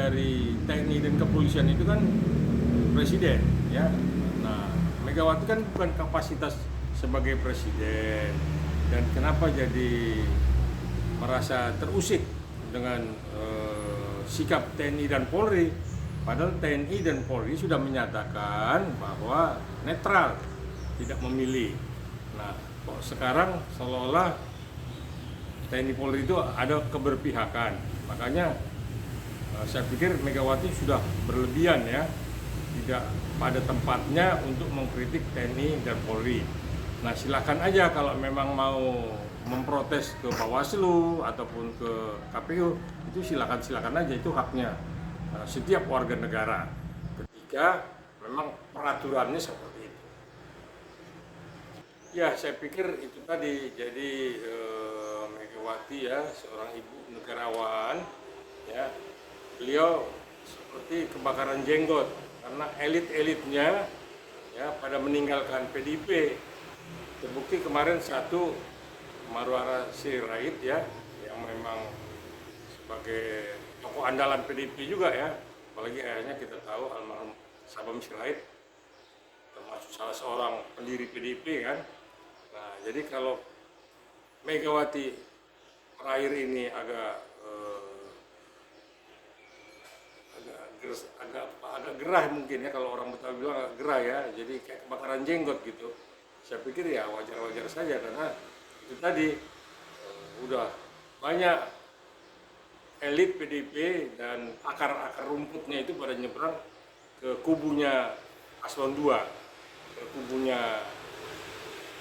dari TNI dan kepolisian itu kan presiden, ya. Nah, Megawati kan bukan kapasitas sebagai presiden, dan kenapa jadi merasa terusik dengan sikap TNI dan Polri, padahal TNI dan Polri sudah menyatakan bahwa netral, tidak memilih. Nah, kok sekarang seolah-olah TNI Polri itu ada keberpihakan. Makanya saya pikir Megawati sudah berlebihan, ya, tidak pada tempatnya untuk mengkritik TNI dan Polri. Nah, silakan aja kalau memang mau memprotes ke Bawaslu ataupun ke KPU, itu silakan aja, itu haknya setiap warga negara ketika memang peraturannya seperti itu. Ya, saya pikir itu tadi. Jadi Megawati, ya, seorang ibu negarawan, ya, beliau seperti kebakaran jenggot karena elit-elitnya, ya, pada meninggalkan PDIP. Terbukti kemarin satu Marwara Sirait, ya, yang memang sebagai tokoh andalan PDIP juga, ya, apalagi ayahnya kita tahu almarhum Sabam Sirait termasuk salah seorang pendiri PDIP kan. Nah, jadi kalau Megawati terakhir ini agak gerah mungkin, ya, kalau orang Betawi bilang agak gerah, ya, jadi kayak kebakaran jenggot gitu. Saya pikir ya wajar-wajar saja, karena itu tadi udah banyak elit PDIP dan akar-akar rumputnya itu pada nyebrang ke kubunya Paslon 2, ke kubunya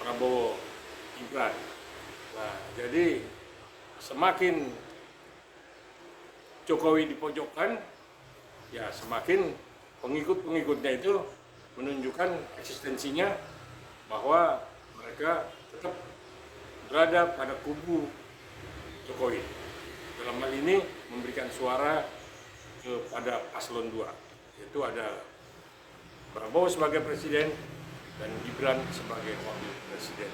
Prabowo Gibran. Nah, jadi semakin Jokowi dipojokkan, ya semakin pengikut-pengikutnya itu menunjukkan eksistensinya bahwa mereka tetap berada pada kubu Jokowi. Dalam hal ini memberikan suara kepada Paslon 2, yaitu ada Prabowo sebagai presiden dan Gibran sebagai wakil presiden.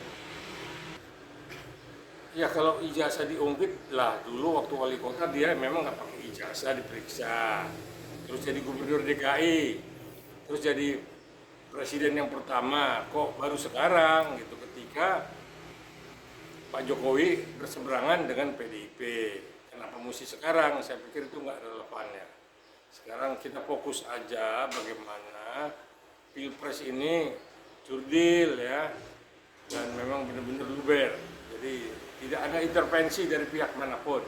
Ya, kalau ijazah diungkit lah, dulu waktu wali kota dia memang nggak pakai ijazah, diperiksa. Terus jadi gubernur DKI, terus jadi presiden yang pertama, kok baru sekarang gitu ketika Pak Jokowi berseberangan dengan PDIP. Kenapa mesti sekarang? Saya pikir itu nggak relevan, ya. Sekarang kita fokus aja bagaimana Pilpres ini jurdil, ya, dan memang benar-benar luber. Jadi tidak ada intervensi dari pihak manapun.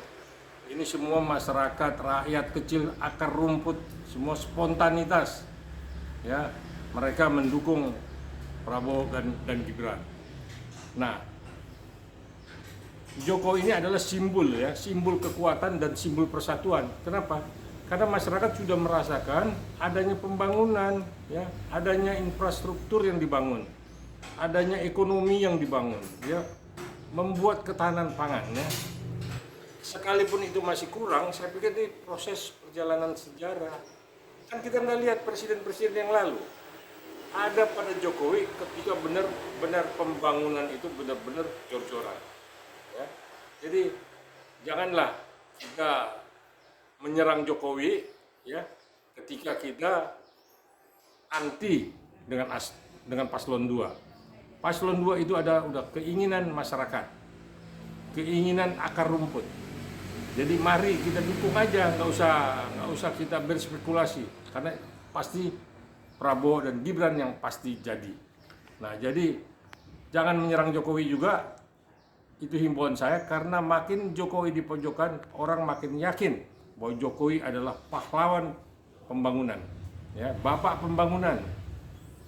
Ini semua masyarakat, rakyat kecil, akar rumput, semua spontanitas, ya, mereka mendukung Prabowo dan Gibran. Nah, Jokowi ini adalah simbol, ya, simbol kekuatan dan simbol persatuan. Kenapa? Karena masyarakat sudah merasakan adanya pembangunan, ya, adanya infrastruktur yang dibangun, adanya ekonomi yang dibangun, ya, membuat ketahanan pangan, ya. Sekalipun itu masih kurang, saya pikir ini proses perjalanan sejarah. Kan kita nggak lihat presiden-presiden yang lalu. Ada pada Jokowi ketika benar-benar pembangunan itu benar-benar jor-joran. Ya. Jadi janganlah kita menyerang Jokowi, ya, ketika kita anti dengan Paslon 2. Paslon 2 itu udah keinginan masyarakat, keinginan akar rumput. Jadi mari kita dukung aja, nggak usah kita berspekulasi, karena pasti Prabowo dan Gibran yang pasti jadi. Nah, jadi jangan menyerang Jokowi juga, itu himbauan saya, karena makin Jokowi dipojokkan, orang makin yakin bahwa Jokowi adalah pahlawan pembangunan, ya, bapak pembangunan,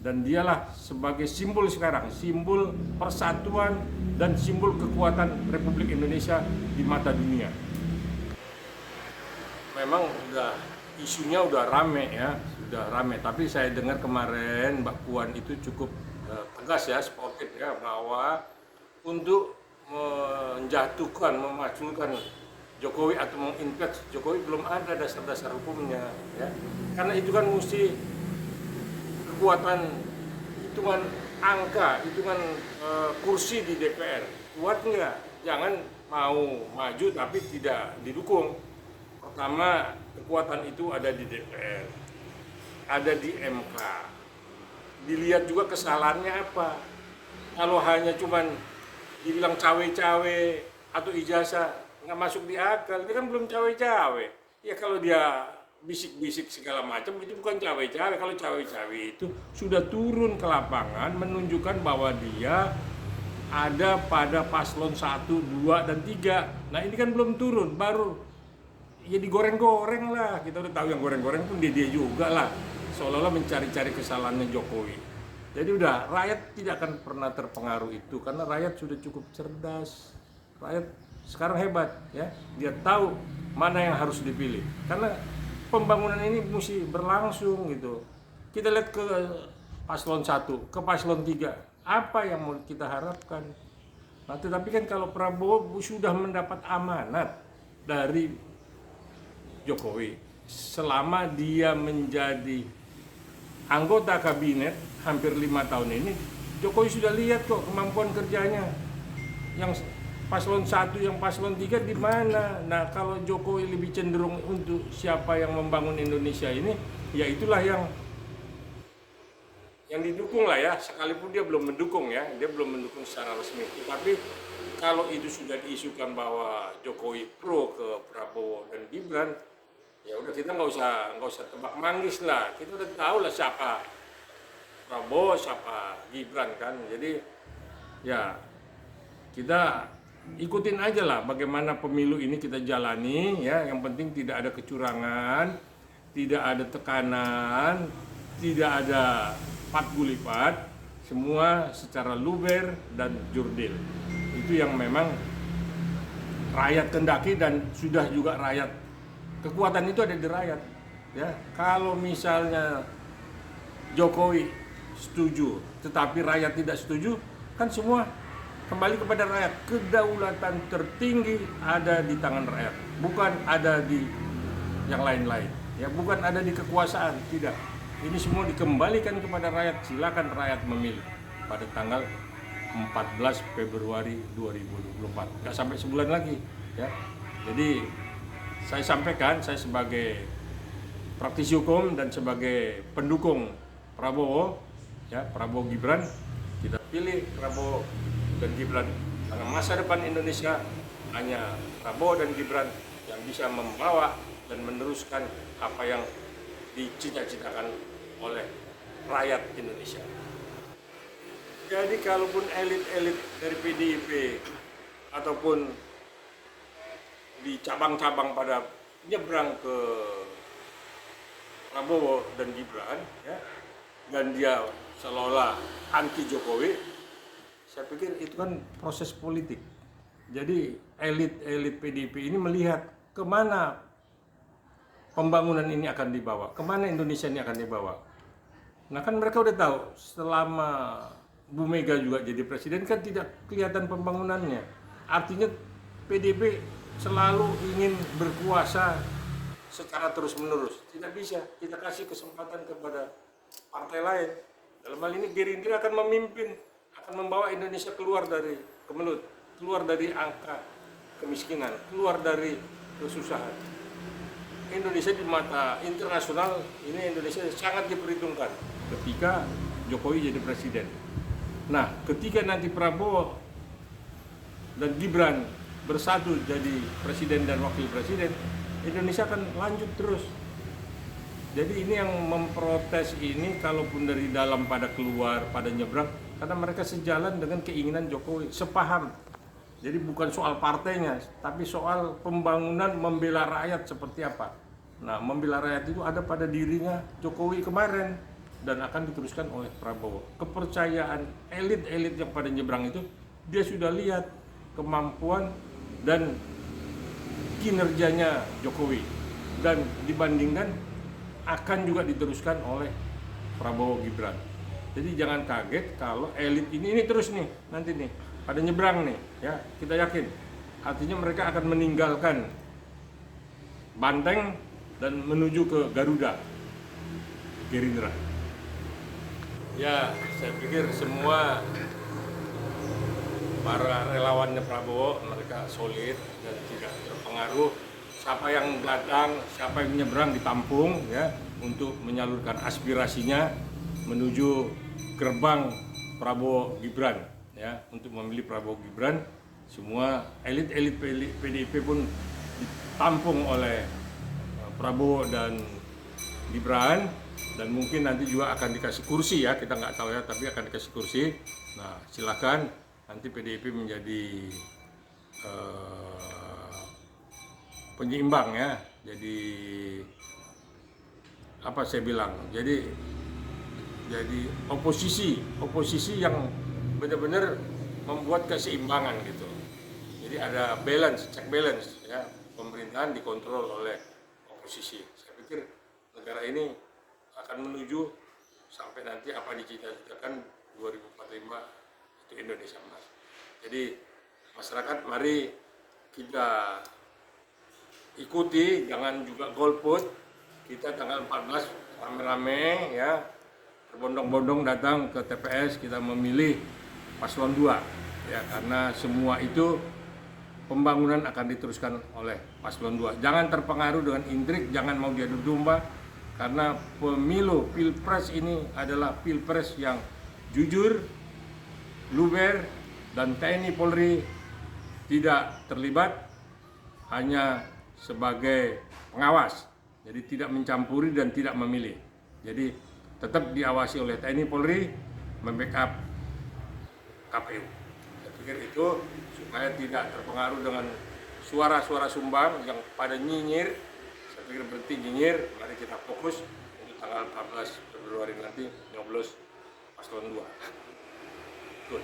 dan dialah sebagai simbol sekarang, simbol persatuan dan simbol kekuatan Republik Indonesia di mata dunia. Memang isunya udah rame, ya, sudah rame. Tapi saya dengar kemarin Mbak Puan itu cukup tegas, ya, sportif, ya, bahwa untuk menjatuhkan, memasukkan Jokowi atau menginvest Jokowi belum ada dasar-dasar hukumnya, ya. Karena itu kan mesti kekuatan, hitungan angka, hitungan kursi di DPR. Kuat nggak? Jangan mau maju tapi tidak didukung. Pertama, kekuatan itu ada di DPR, ada di MK. Dilihat juga kesalahannya apa. Kalau hanya cuman dibilang cawe-cawe atau ijazah nggak masuk di akal, dia kan belum cawe-cawe. Ya kalau dia bisik-bisik segala macam itu bukan cawe-cawe. Kalau cawe-cawe itu sudah turun ke lapangan menunjukkan bahwa dia ada pada paslon 1, 2, dan 3. Nah ini kan belum turun, baru ya digoreng-goreng lah. Kita udah tahu yang goreng-goreng pun dia juga lah. Seolah-olah mencari-cari kesalahannya Jokowi. Jadi udah, rakyat tidak akan pernah terpengaruh itu karena rakyat sudah cukup cerdas. Rakyat sekarang hebat ya, dia tahu mana yang harus dipilih. Karena pembangunan ini mesti berlangsung gitu. Kita lihat ke paslon 1, ke paslon 3, apa yang mau kita harapkan. Nah, tetapi kan kalau Prabowo sudah mendapat amanat dari Jokowi selama dia menjadi anggota kabinet hampir 5 tahun ini, Jokowi sudah lihat kok kemampuan kerjanya. Yang paslon 1, yang paslon 3 di mana. Nah, kalau Jokowi lebih cenderung untuk siapa yang membangun Indonesia ini, ya itulah yang didukung lah ya, sekalipun dia belum mendukung ya, dia belum mendukung secara resmi. Tapi kalau itu sudah diisukan bahwa Jokowi pro ke Prabowo dan Gibran, ya udah kita nggak usah tebak manggis lah, kita udah tahu lah siapa Prabowo, siapa Gibran kan. Jadi ya kita ikutin aja lah bagaimana pemilu ini kita jalani ya. Yang penting tidak ada kecurangan, tidak ada tekanan, tidak ada pat gulipat, semua secara luber dan jurdil. Itu yang memang rakyat kendaki dan sudah juga rakyat. Kekuatan itu ada di rakyat. Ya, kalau misalnya Jokowi setuju, tetapi rakyat tidak setuju, kan semua kembali kepada rakyat. Kedaulatan tertinggi ada di tangan rakyat, bukan ada di yang lain-lain. Ya, bukan ada di kekuasaan, tidak. Ini semua dikembalikan kepada rakyat. Silakan rakyat memilih pada tanggal 14 Februari 2024. Nggak sampai sebulan lagi, ya. Jadi saya sampaikan, saya sebagai praktisi hukum dan sebagai pendukung Prabowo, ya, Prabowo Gibran, kita pilih Prabowo dan Gibran karena masa depan Indonesia hanya Prabowo dan Gibran yang bisa membawa dan meneruskan apa yang dicita-citakan oleh rakyat Indonesia. Jadi kalaupun elit-elit dari PDIP ataupun di cabang-cabang pada nyebrang ke Prabowo dan Gibran, ya, dan dia seolah-olah anti Jokowi, saya pikir itu kan proses politik. Jadi elit-elit PDIP ini melihat kemana pembangunan ini akan dibawa, kemana Indonesia ini akan dibawa. Nah kan mereka udah tahu selama Bu Mega juga jadi presiden kan tidak kelihatan pembangunannya. Artinya PDIP selalu ingin berkuasa secara terus-menerus. Tidak bisa, kita kasih kesempatan kepada partai lain. Dalam hal ini Gerindra akan memimpin, akan membawa Indonesia keluar dari kemelut, keluar dari angka kemiskinan, keluar dari kesusahan. Indonesia di mata internasional ini Indonesia sangat diperhitungkan ketika Jokowi jadi presiden. Nah, ketika nanti Prabowo dan Gibran bersatu jadi presiden dan wakil presiden, Indonesia akan lanjut terus. Jadi ini yang memprotes ini, kalaupun dari dalam pada keluar, pada nyebrang, karena mereka sejalan dengan keinginan Jokowi, sepaham. Jadi bukan soal partainya, tapi soal pembangunan membela rakyat seperti apa. Nah, membela rakyat itu ada pada dirinya Jokowi kemarin dan akan diteruskan oleh Prabowo. Kepercayaan elit-elit yang pada nyebrang itu, dia sudah lihat kemampuan dan kinerjanya Jokowi dan dibandingkan akan juga diteruskan oleh Prabowo Gibran. Jadi jangan kaget kalau elit ini terus nih nanti nih pada nyebrang nih, ya, kita yakin. Artinya mereka akan meninggalkan Banteng dan menuju ke Garuda, Gerindra. Ya, saya pikir semua para relawannya Prabowo mereka solid dan tidak terpengaruh siapa yang datang, siapa yang menyeberang ditampung ya untuk menyalurkan aspirasinya menuju gerbang Prabowo Gibran ya, untuk memilih Prabowo Gibran. Semua elit-elit PDIP pun ditampung oleh Prabowo dan Gibran, dan mungkin nanti juga akan dikasih kursi ya, kita nggak tahu ya, tapi akan dikasih kursi. Nah silakan nanti PDIP menjadi penyeimbang ya, jadi apa saya bilang, jadi oposisi yang benar-benar membuat keseimbangan gitu. Jadi ada balance, check balance ya, pemerintahan dikontrol oleh oposisi. Saya pikir negara ini akan menuju sampai nanti apa dicita-citakan 2045 itu Indonesia Emas. Jadi masyarakat mari kita ikuti, jangan juga golput. Kita tanggal 14 rame-rame ya, berbondong-bondong datang ke TPS, kita memilih paslon 2 ya, karena semua itu pembangunan akan diteruskan oleh paslon 2. Jangan terpengaruh dengan intrik, jangan mau diadu domba, karena pemilu pilpres ini adalah pilpres yang jujur, luber, dan TNI Polri tidak terlibat, hanya sebagai pengawas, jadi tidak mencampuri dan tidak memilih. Jadi tetap diawasi oleh TNI Polri, membackup KPU. Saya pikir itu supaya tidak terpengaruh dengan suara-suara sumbang yang pada nyinyir. Saya pikir berhenti nyinyir, mari kita fokus untuk tanggal 14 Februari nanti nyoblos paslon 2. Good.